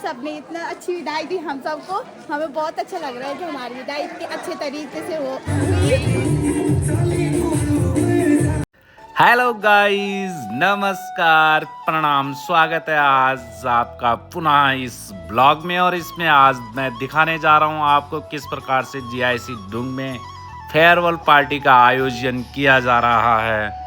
सबने इतना अच्छी विदाई दी हम सबको, हमें बहुत अच्छा लग रहा है कि हमारी विदाई इतने अच्छे तरीके से हो। हेलो गाइस, नमस्कार, प्रणाम, स्वागत है आज आपका पुनः इस ब्लॉग में। और इसमें आज मैं दिखाने जा रहा हूँ आपको किस प्रकार से जीआईसी डुंग में फेयरवेल पार्टी का आयोजन किया जा रहा है।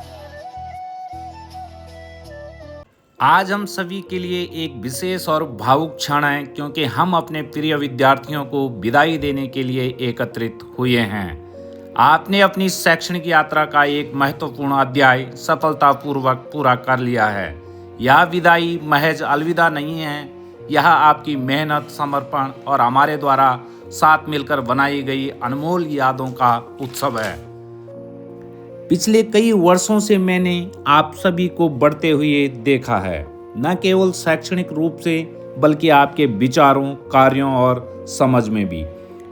आज हम सभी के लिए एक विशेष और भावुक क्षण है, क्योंकि हम अपने प्रिय विद्यार्थियों को विदाई देने के लिए एकत्रित हुए हैं। आपने अपनी शैक्षणिक यात्रा का एक महत्वपूर्ण अध्याय सफलतापूर्वक पूरा कर लिया है। यह विदाई महज अलविदा नहीं है, यह आपकी मेहनत, समर्पण और हमारे द्वारा साथ मिलकर बनाई गई अनमोल यादों का उत्सव है। पिछले कई वर्षों से मैंने आप सभी को बढ़ते हुए देखा है, न केवल शैक्षणिक रूप से बल्कि आपके विचारों, कार्यों और समझ में भी।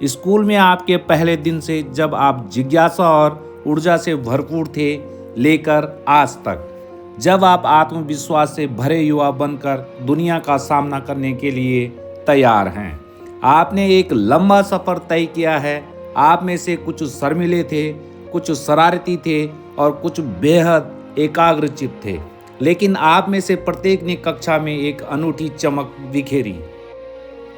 स्कूल में आपके पहले दिन से, जब आप जिज्ञासा और ऊर्जा से भरपूर थे, लेकर आज तक जब आप आत्मविश्वास से भरे युवा बनकर दुनिया का सामना करने के लिए तैयार हैं। आपने एक लंबा सफर तय किया है। आप में से कुछ शर्मीले थे, कुछ शरारती थे और कुछ बेहद एकाग्रचित्त थे, लेकिन आप में से प्रत्येक ने कक्षा में एक अनूठी चमक बिखेरी।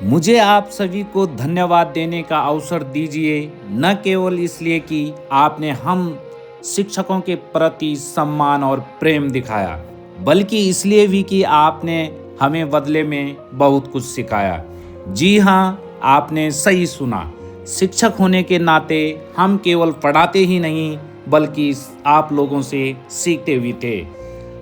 मुझे आप सभी को धन्यवाद देने का अवसर दीजिए, न केवल इसलिए कि आपने हम शिक्षकों के प्रति सम्मान और प्रेम दिखाया, बल्कि इसलिए भी कि आपने हमें बदले में बहुत कुछ सिखाया। जी हाँ, आपने सही सुना। शिक्षक होने के नाते हम केवल पढ़ाते ही नहीं, बल्कि आप लोगों से सीखते भी थे।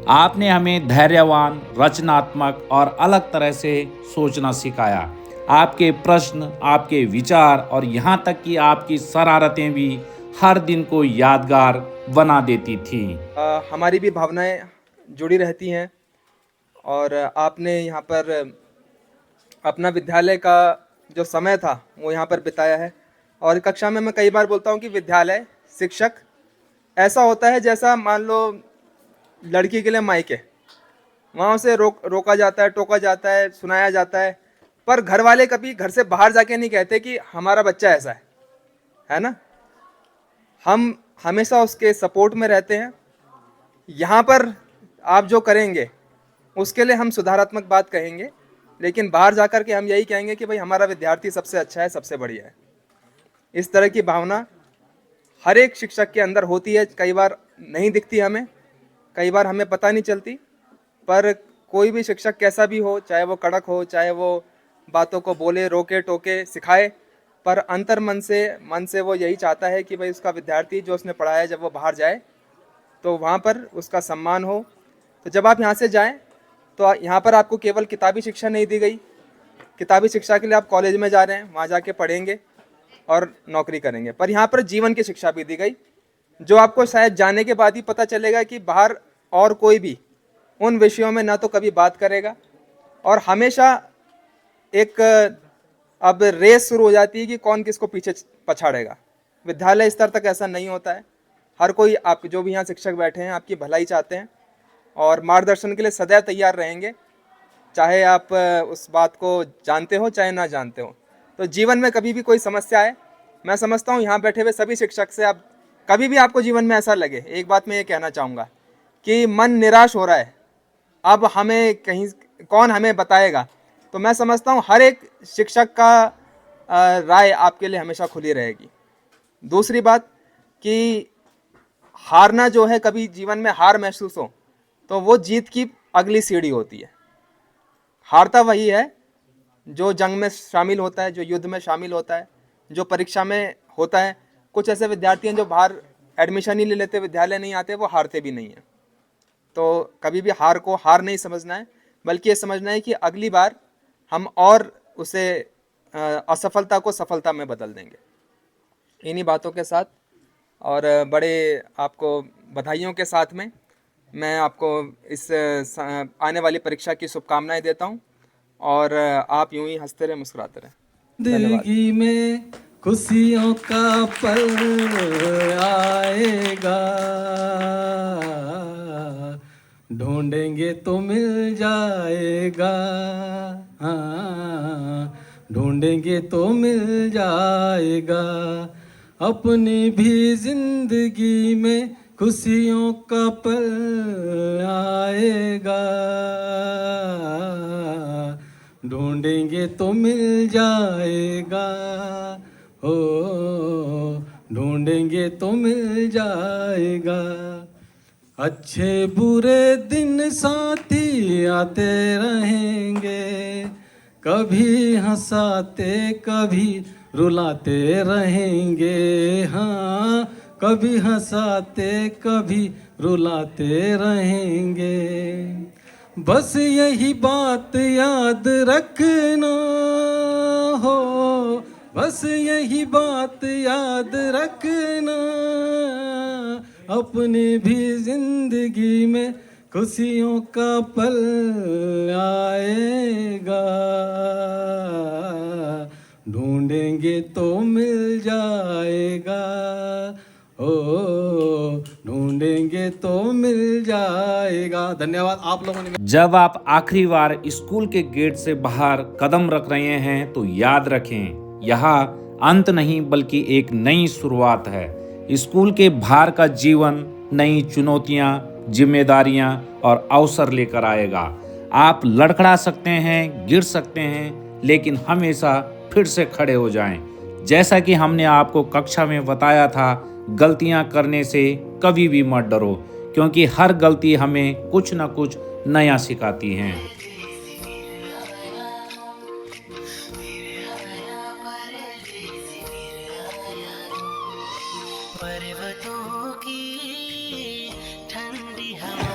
आपने हमें धैर्यवान, रचनात्मक और अलग तरह से सोचना सिखाया। आपके प्रश्न, आपके विचार और यहाँ तक कि आपकी शरारतें भी हर दिन को यादगार बना देती थी। हमारी भी भावनाएं जुड़ी रहती हैं और आपने यहाँ पर अपना विद्यालय का जो समय था वो यहाँ पर बिताया है। और कक्षा में मैं कई बार बोलता हूँ कि विद्यालय, शिक्षक ऐसा होता है जैसा मान लो लड़की के लिए मायके, वहाँ उसे रोका जाता है, टोका जाता है, सुनाया जाता है, पर घर वाले कभी घर से बाहर जाके नहीं कहते कि हमारा बच्चा ऐसा है ना। हम हमेशा उसके सपोर्ट में रहते हैं। यहाँ पर आप जो करेंगे उसके लिए हम सुधारात्मक बात कहेंगे, लेकिन बाहर जाकर के हम यही कहेंगे कि भाई हमारा विद्यार्थी सबसे अच्छा है, सबसे बढ़िया है। इस तरह की भावना हर एक शिक्षक के अंदर होती है। कई बार नहीं दिखती हमें, कई बार हमें पता नहीं चलती, पर कोई भी शिक्षक कैसा भी हो, चाहे वो कड़क हो, चाहे वो बातों को बोले, रोके टोके, सिखाए, पर अंतर मन से वो यही चाहता है कि भाई उसका विद्यार्थी जो उसने पढ़ाया जब वो बाहर जाए तो वहाँ पर उसका सम्मान हो। तो जब आप यहाँ से जाएं तो यहाँ पर आपको केवल किताबी शिक्षा नहीं दी गई। किताबी शिक्षा के लिए आप कॉलेज में जा रहे हैं, वहाँ जाके पढ़ेंगे और नौकरी करेंगे, पर यहाँ पर जीवन की शिक्षा भी दी गई, जो आपको शायद जाने के बाद ही पता चलेगा कि बाहर और कोई भी उन विषयों में ना तो कभी बात करेगा, और हमेशा एक अब रेस शुरू हो जाती है कि कौन किसको पीछे पछाड़ेगा। विद्यालय स्तर तक ऐसा नहीं होता है। हर कोई, आप जो भी यहाँ शिक्षक बैठे हैं, आपकी भलाई चाहते हैं और मार्गदर्शन के लिए सदैव तैयार रहेंगे, चाहे आप उस बात को जानते हो चाहे ना जानते हो। तो जीवन में कभी भी कोई समस्या है, मैं समझता हूँ यहाँ बैठे हुए सभी शिक्षक से, आप कभी भी आपको जीवन में ऐसा लगे, एक बात मैं ये कहना चाहूँगा कि मन निराश हो रहा है, अब हमें कहीं कौन हमें बताएगा, तो मैं समझता हूँ हर एक शिक्षक का राय आपके लिए हमेशा खुली रहेगी। दूसरी बात कि हारना जो है, कभी जीवन में हार महसूस हो तो वो जीत की अगली सीढ़ी होती है। हारता वही है जो जंग में शामिल होता है, जो युद्ध में शामिल होता है, जो परीक्षा में होता है। कुछ ऐसे विद्यार्थी हैं जो बाहर एडमिशन ही ले लेते, विद्यालय नहीं आते, वो हारते भी नहीं हैं। तो कभी भी हार को हार नहीं समझना है, बल्कि ये समझना है कि अगली बार हम और उसे असफलता को सफलता में बदल देंगे। इन्हीं बातों के साथ और बड़े आपको बधाइयों के साथ में मैं आपको इस आने वाली परीक्षा की शुभकामनाएं देता हूं, और आप यूं ही हंसते रहे, मुस्कुराते रहे। जिंदगी में खुशियों का पल आएगा, ढूंढेंगे तो मिल जाएगा। हाँ, ढूंढेंगे तो मिल जाएगा। अपनी भी जिंदगी में खुशियों का पल आएगा, ढूंढेंगे तो मिल जाएगा। हो, ढूंढेंगे तो मिल जाएगा। अच्छे बुरे दिन साथी आते रहेंगे, कभी हंसाते कभी रुलाते रहेंगे। हाँ, कभी हंसाते कभी रुलाते रहेंगे। बस यही बात याद रखना हो, बस यही बात याद रखना। अपनी भी जिंदगी में खुशियों का पल आएगा, ढूंढेंगे तो मिल जाएगा। ओ, ढूंढेंगे तो मिल जाएगा। धन्यवाद आप लोगों ने। जब आप आखिरी बार स्कूल के गेट से बाहर कदम रख रहे हैं तो याद रखें, यहाँ अंत नहीं बल्कि एक नई शुरुआत है। स्कूल के बाहर का जीवन नई चुनौतियाँ, जिम्मेदारियाँ और अवसर लेकर आएगा। आप लड़खड़ा सकते हैं, गिर सकते हैं, लेकिन हमेशा फिर से खड़े हो जाएं। जैसा कि हमने आपको कक्षा में बताया था, गलतियां करने से कभी भी मत डरो, क्योंकि हर गलती हमें कुछ न कुछ नया सिखाती है। पर्वतों की ठंडी हवा।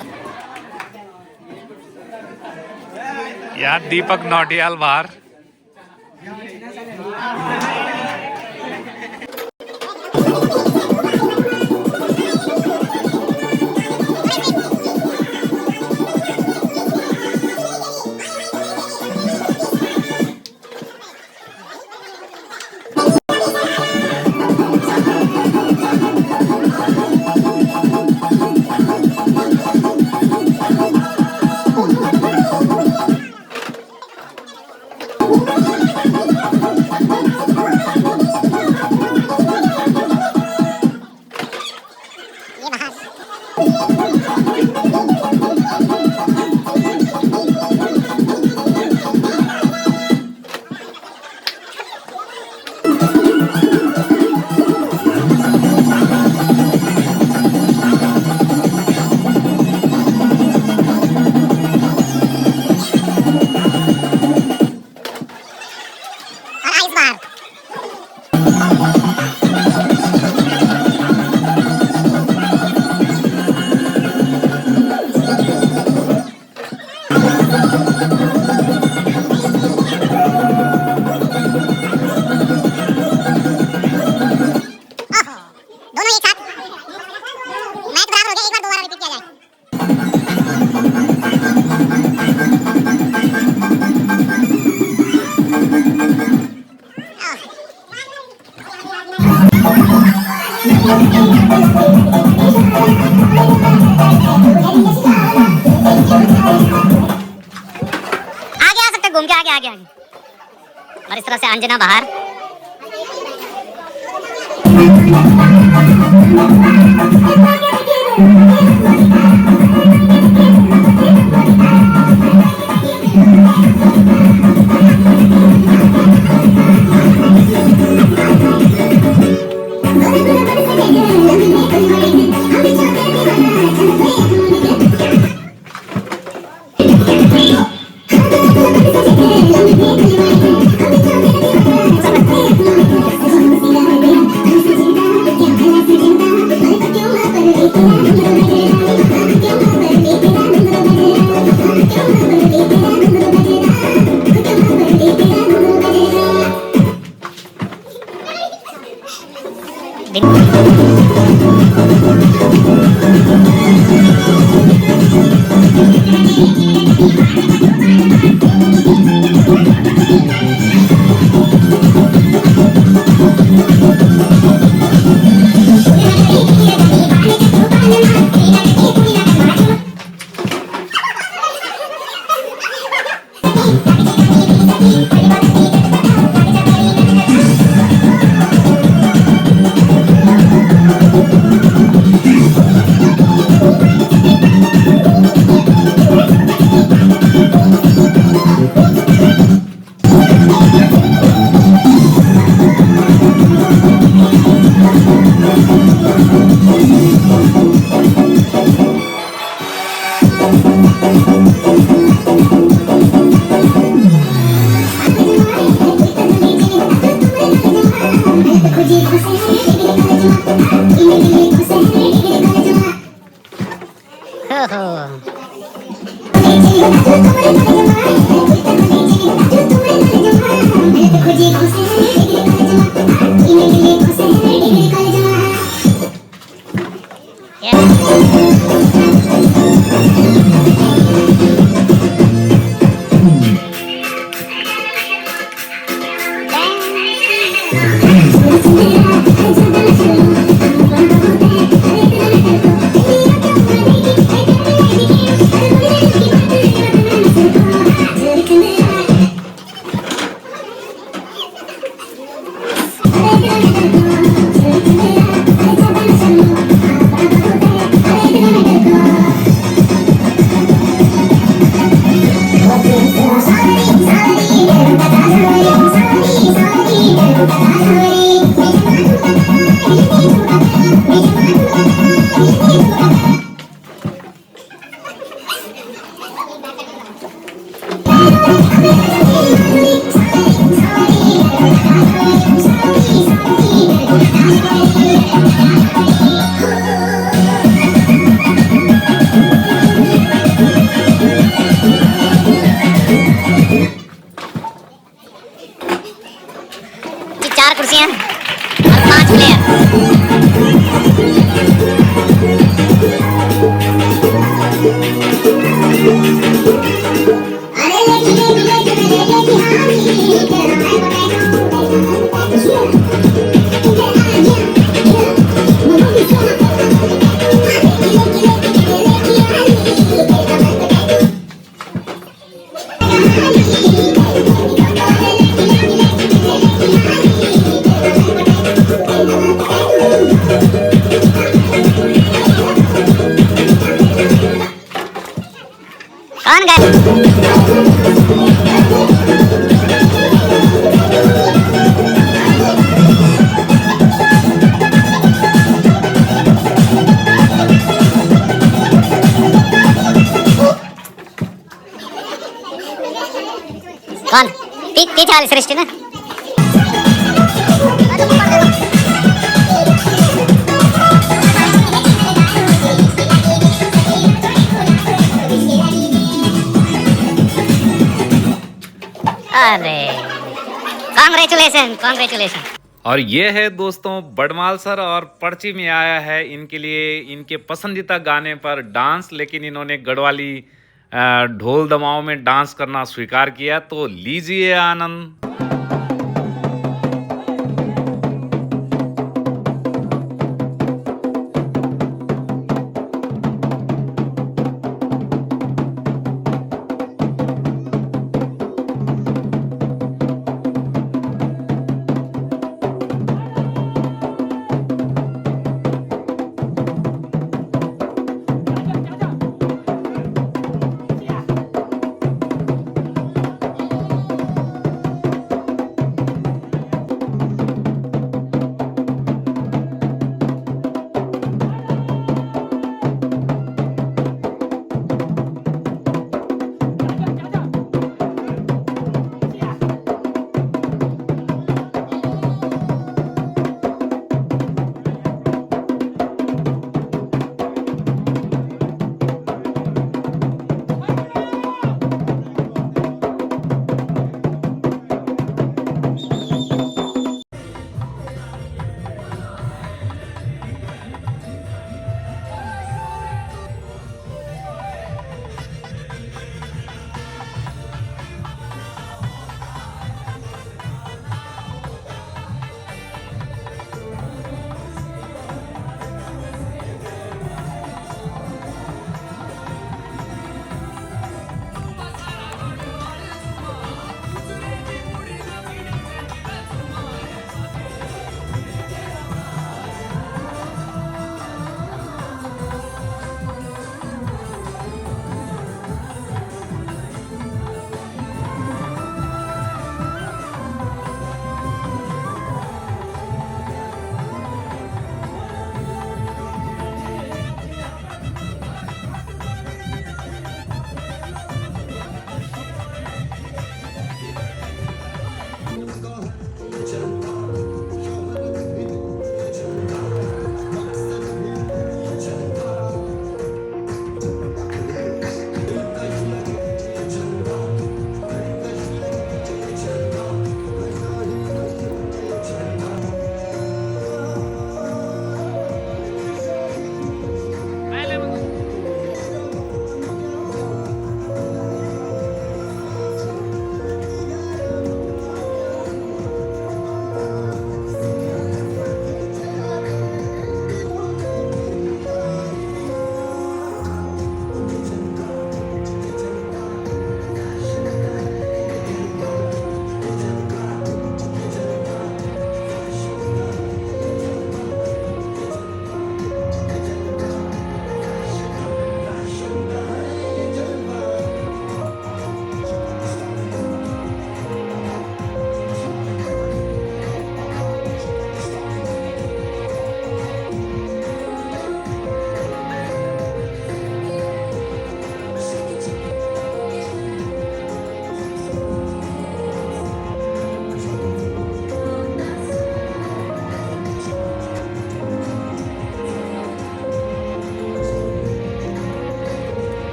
यार दीपक नौटियाल बाहर। घूम के आगे और इस तरह से अंजना बाहर। जी 4 कुर्सियां और 5 प्लेयर। कौन गए? कौन? पीछे वाली सृष्टि ना? अरे कॉन्ग्रेचुलेशन। और ये है दोस्तों बड़माल सर, और पर्ची में आया है इनके लिए इनके पसंदीदा गाने पर डांस, लेकिन इन्होंने गढ़वाली ढोल दमाओं में डांस करना स्वीकार किया। तो लीजिए आनंद।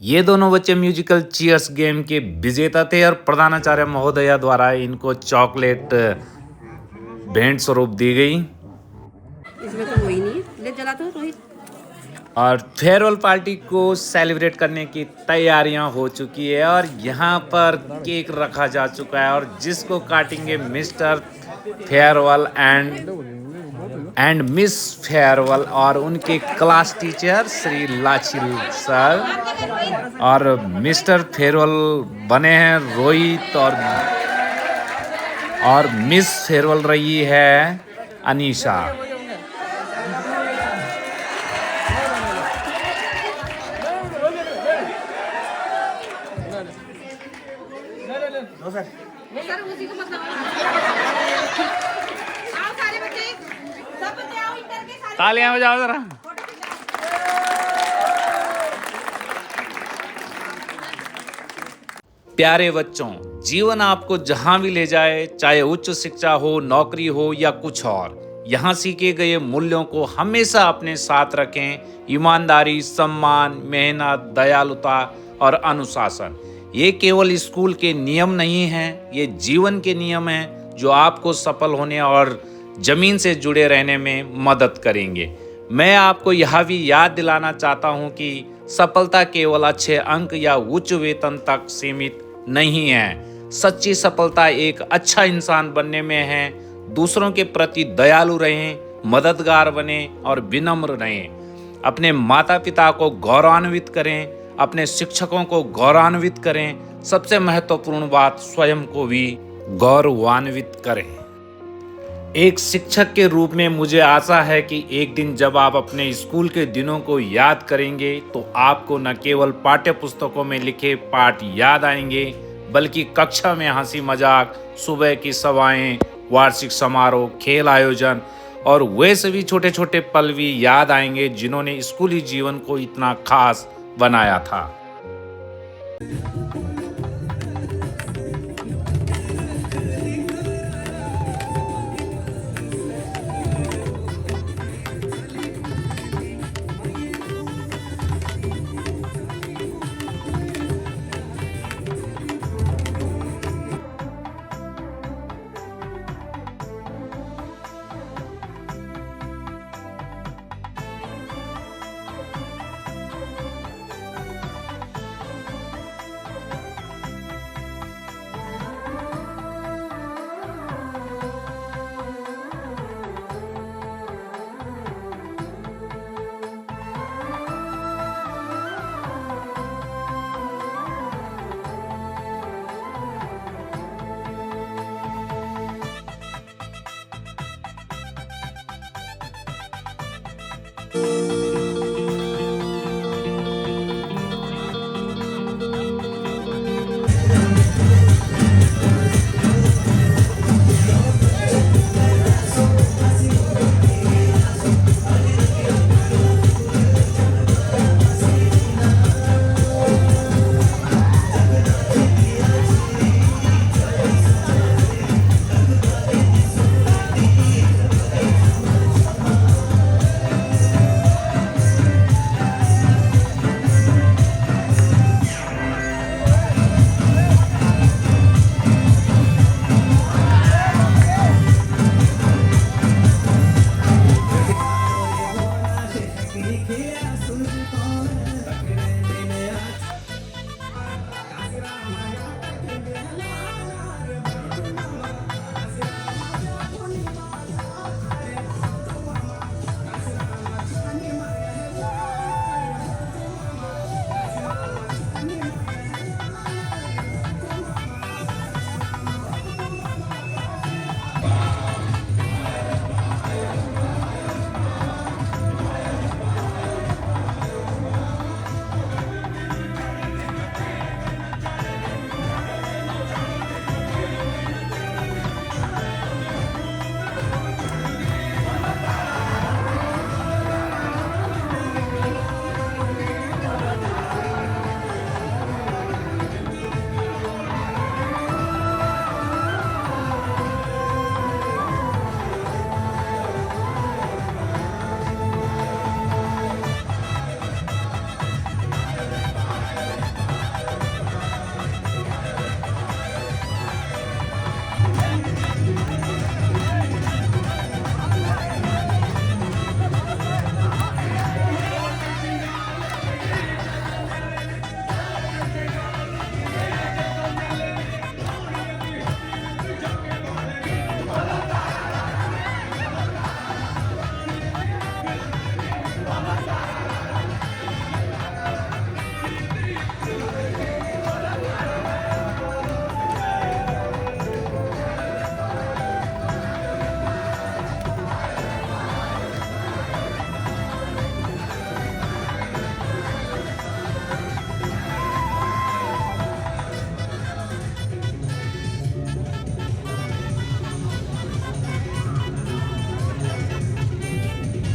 ये दोनों बच्चे म्यूजिकल चीयर्स गेम के विजेता थे और प्रधानाचार्य महोदया द्वारा इनको चॉकलेट भेंट स्वरूप दी गई। इसमें तो वही नहीं है, ले जला दो रोहित। और फेयरवेल पार्टी को सेलिब्रेट करने की तैयारियां हो चुकी है और यहाँ पर केक रखा जा चुका है और जिसको काटेंगे mister farewell and miss farewell और उनके क्लास टीचर श्री लाचिल सर और मिस्टर फेयरवेल बने हैं रोहित और मिस फेयरवेल रही है अनीशा। तालियां बजाओ जरा। प्यारे बच्चों, जीवन आपको जहां भी ले जाए, चाहे उच्च शिक्षा हो, नौकरी हो या कुछ और, यहाँ सीखे गए मूल्यों को हमेशा अपने साथ रखें। ईमानदारी, सम्मान, मेहनत, दयालुता और अनुशासन ये केवल स्कूल के नियम नहीं हैं, ये जीवन के नियम हैं जो आपको सफल होने और जमीन से जुड़े रहने में मदद करेंगे। मैं आपको यह भी याद दिलाना चाहता हूं कि सफलता केवल अच्छे अंक या उच्च वेतन तक सीमित नहीं है। सच्ची सफलता एक अच्छा इंसान बनने में है। दूसरों के प्रति दयालु रहें, मददगार बने और विनम्र रहें। अपने माता पिता को गौरवान्वित करें, अपने शिक्षकों को गौरवान्वित करें। सबसे महत्वपूर्ण बात, स्वयं को भी गौरवान्वित करें। एक शिक्षक के रूप में मुझे आशा है कि एक दिन जब आप अपने स्कूल के दिनों को याद करेंगे तो आपको न केवल पाठ्य पुस्तकों में लिखे पाठ याद आएंगे, बल्कि कक्षा में हंसी मजाक, सुबह की सभाएं, वार्षिक समारोह, खेल आयोजन और वे सभी छोटे छोटे पल भी याद आएंगे जिन्होंने स्कूली जीवन को इतना खास बनाया था।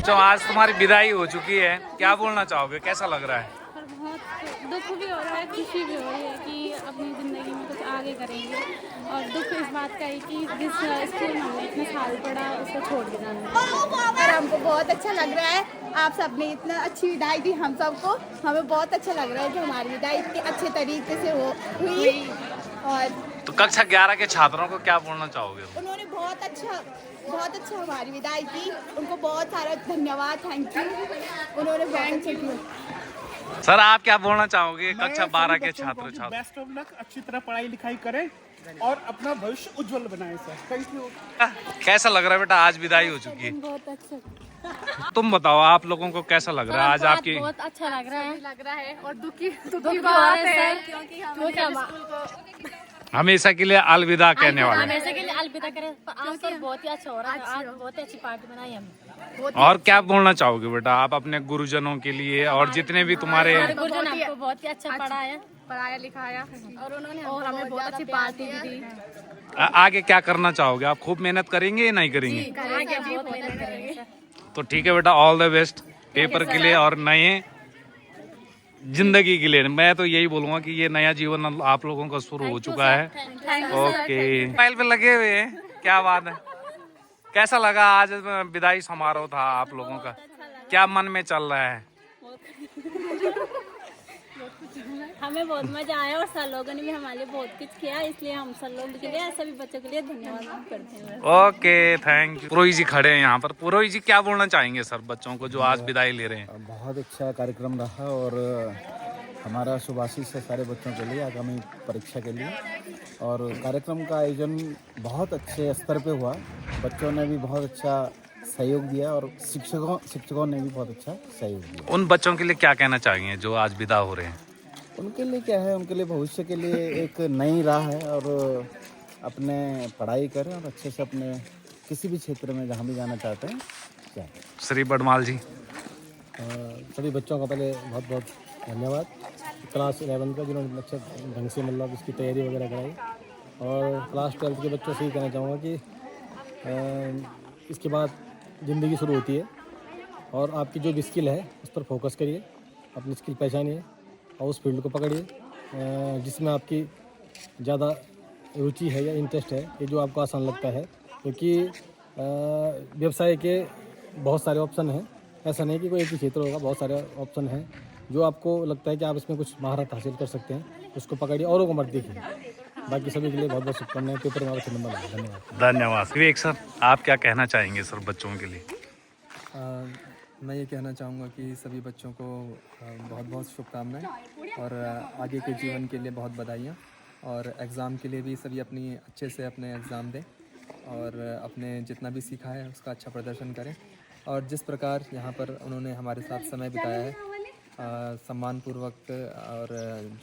तो आज तुम्हारी विदाई हो चुकी है, क्या बोलना चाहोगे, कैसा लग रहा है? पर बहुत दुख भी हो रहा है, खुशी भी हो रही है कि अपनी ज़िंदगी में कुछ आगे करेंगे। और दुख इस बात का है कि जिस स्कूल में हमने इतने साल पढ़ा उसको छोड़ के जाना। और हमको बहुत अच्छा लग रहा है, आप सबने इतना अच्छी विदाई दी हम सबको, हमें बहुत अच्छा लग रहा है कि हमारी विदाई इतने अच्छे तरीके से हुई। और तो कक्षा 11 के छात्रों को क्या बोलना चाहोगे? उन्होंने बहुत अच्छा हमारी विदाई की, उनको बहुत सारा धन्यवाद, थैंक यू, उन्होंने बहुत अच्छा किया। सर आप क्या बोलना चाहोगे कक्षा 12 के छात्र छात्र? बेस्ट ऑफ लक, अच्छी तरह पढ़ाई लिखाई करें और अपना भविष्य उज्जवल बनाएं सर। Thank you. कैसा लग रहा है बेटा, आज विदाई हो चुकी है? बहुत अच्छा, तुम बताओ आप लोगों को कैसा लग रहा है आज आपकी? बहुत अच्छा लग रहा है और दुखी बात है क्योंकि हम हमेशा के लिए अलविदा कहने वाले हैं। हमेशा के लिए अलविदा करें। आज तो बहुत ही अच्छा हो रहा है, आज बहुत अच्छी पार्टी बनाई हमने। और क्या बोलना चाहोगे बेटा आप अपने गुरुजनों के लिए और जितने भी तुम्हारे? गुरुजन हमको बहुत ही अच्छा पढ़ाया लिखाया और उन्होंने हमें बहुत अच्छी पार्टी भी दी। आगे क्या करना चाहोगे आप? खूब मेहनत करेंगे या नहीं करेंगे? आगे बहुत मेहनत करेंगे सर। तो ठीक है बेटा, ऑल द बेस्ट पेपर के लिए और नए जिंदगी के लिए। मैं तो यही बोलूंगा कि ये नया जीवन आप लोगों का शुरू हो चुका है। ओके, मोबाइल पे लगे हुए हैं, क्या बात है। कैसा लगा आज विदाई समारोह था आप लोगों का, क्या मन में चल रहा है? हमें बहुत मजा आया और सर लोगों ने भी हमारे लिए बहुत कुछ किया, इसलिए हम सर लोगों के लिए, सभी बच्चों के लिए धन्यवाद करते हैं। Okay, thank you. Purohit ji खड़े हैं यहाँ पर। पुरोहित जी क्या बोलना चाहेंगे सर बच्चों को जो आज विदाई ले रहे हैं? बहुत अच्छा कार्यक्रम रहा और हमारा शुभाशीष है सारे बच्चों के लिए आगामी परीक्षा के लिए। और कार्यक्रम का आयोजन बहुत अच्छे स्तर पे हुआ, बच्चों ने भी बहुत अच्छा सहयोग दिया और शिक्षकों ने भी बहुत अच्छा सहयोग दिया। उन बच्चों के लिए क्या कहना चाहेंगे जो आज विदा हो रहे हैं? उनके लिए क्या है, उनके लिए भविष्य के लिए एक नई राह है और अपने पढ़ाई करें और अच्छे से अपने किसी भी क्षेत्र में जहाँ भी जाना चाहते हैं जाएं। श्री बडमाल जी। सभी बच्चों का पहले बहुत बहुत धन्यवाद, क्लास 11 का जिन्होंने अच्छे ढंग से मतलब इसकी तैयारी वगैरह कराई। और क्लास 12 के बच्चों से ही कहना चाहूँगा कि इसके बाद ज़िंदगी शुरू होती है और आपकी जो भी स्किल है उस पर फोकस करिए, अपनी स्किल पहचानिए और उस फील्ड को पकड़िए जिसमें आपकी ज़्यादा रुचि है या इंटरेस्ट है, ये जो आपको आसान लगता है। क्योंकि व्यवसाय के बहुत सारे ऑप्शन हैं, ऐसा नहीं कि कोई एक ही क्षेत्र होगा, बहुत सारे ऑप्शन हैं। जो आपको लगता है कि आप इसमें कुछ महारत हासिल कर सकते हैं उसको पकड़िए, औरों को मत देखिए। बाकी सभी के लिए बहुत बहुत शुभकामनाएं। पेपर में आपसे नंबर लगा। धन्यवाद। धन्यवाद। विवेक सर आप क्या कहना चाहेंगे सर बच्चों के लिए? मैं ये कहना चाहूँगा कि सभी बच्चों को बहुत बहुत शुभकामनाएं और आगे के जीवन के लिए बहुत बधाइयाँ। और एग्ज़ाम के लिए भी सभी अपनी अच्छे से अपने एग्ज़ाम दें और अपने जितना भी सीखा है उसका अच्छा प्रदर्शन करें। और जिस प्रकार यहाँ पर उन्होंने हमारे साथ समय बिताया है सम्मानपूर्वक और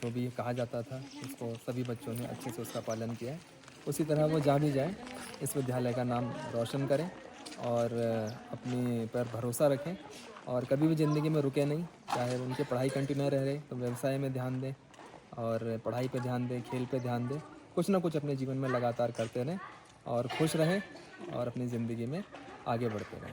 जो भी कहा जाता था उसको सभी बच्चों ने अच्छे से उसका पालन किया है। उसी तरह वो जहाँ भी जाएँ इस विद्यालय का नाम रोशन करें और अपने पर भरोसा रखें और कभी भी ज़िंदगी में रुके नहीं। चाहे उनकी पढ़ाई कंटिन्यू रहे तो व्यवसाय में ध्यान दें और पढ़ाई पे ध्यान दें, खेल पे ध्यान दें, कुछ ना कुछ अपने जीवन में लगातार करते रहें और खुश रहें और अपनी ज़िंदगी में आगे बढ़ते रहें।